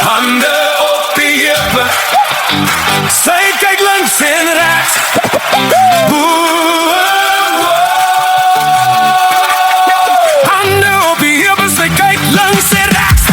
Handen op je heupen. Zij kijkt links en rechts. Handen op je heupen. Zij kijkt links en rechts.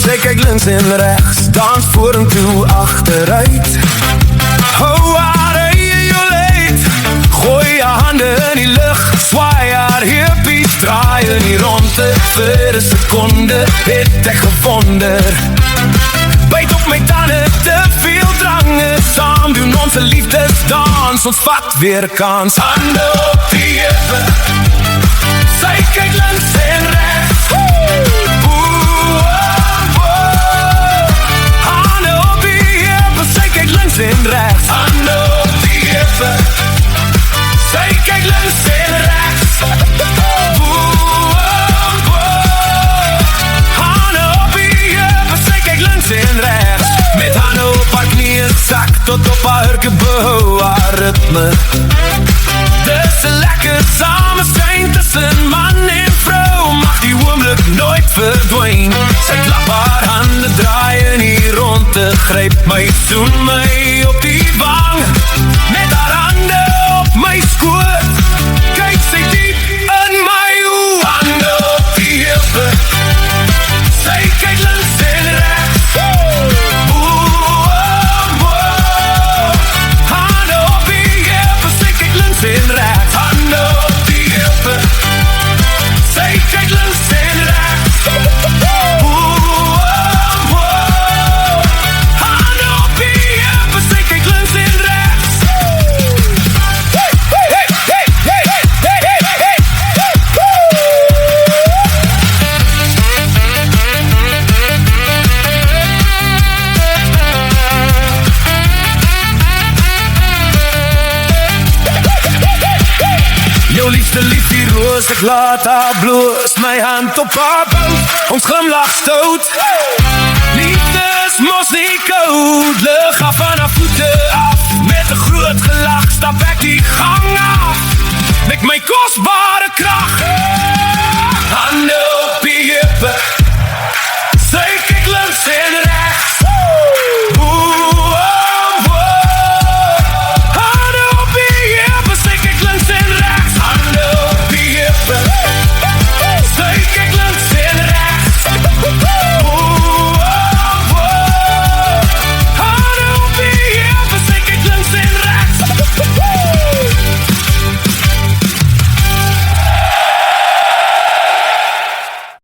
Zij kijkt links en rechts, dans vorentoe, achteruit. Hou haar in je leed, gooi je handen in die lucht. Zwaai haar hippies, draaien hier rond. Voor een seconde, het echt gewonder. Bijt op mijn tanden, te veel drangen. Samen doen onze liefdesdans, ons vat weer kans. Handen op die heupen, zij kijkt links en rechts. Links en rechts, handen op die heupen. Zij kijkt links en rechts. Handen op die heupen. Zij kijkt links en rechts. Met handen op haar knieën, zak tot op haar hurken. Behoud haar ritme. Dus ze lekker samen zijn tussen man en vrouw. Mag die oomlik nooit verdwijnen. Zij klap haar handen, draaien hier rond. Grijp mij, zoen mij op die wang. Met haar handen op mijn schoot. Kijk, zij diep in my oog. Handen op die heupen. Zij kijkt links en rechts. Handen op die heupen. Zij kijkt links en rechts. Handen op die heupen. Zij kijkt links en rechts. Jou liefste lief die roos, ek laat haar bloos. My hand op haar bout, ons glimlach stout. Liefde is mos nie koud, lig af van haar voete af. Met 'n groot gelach stap ek die gang af. Met my kosbaar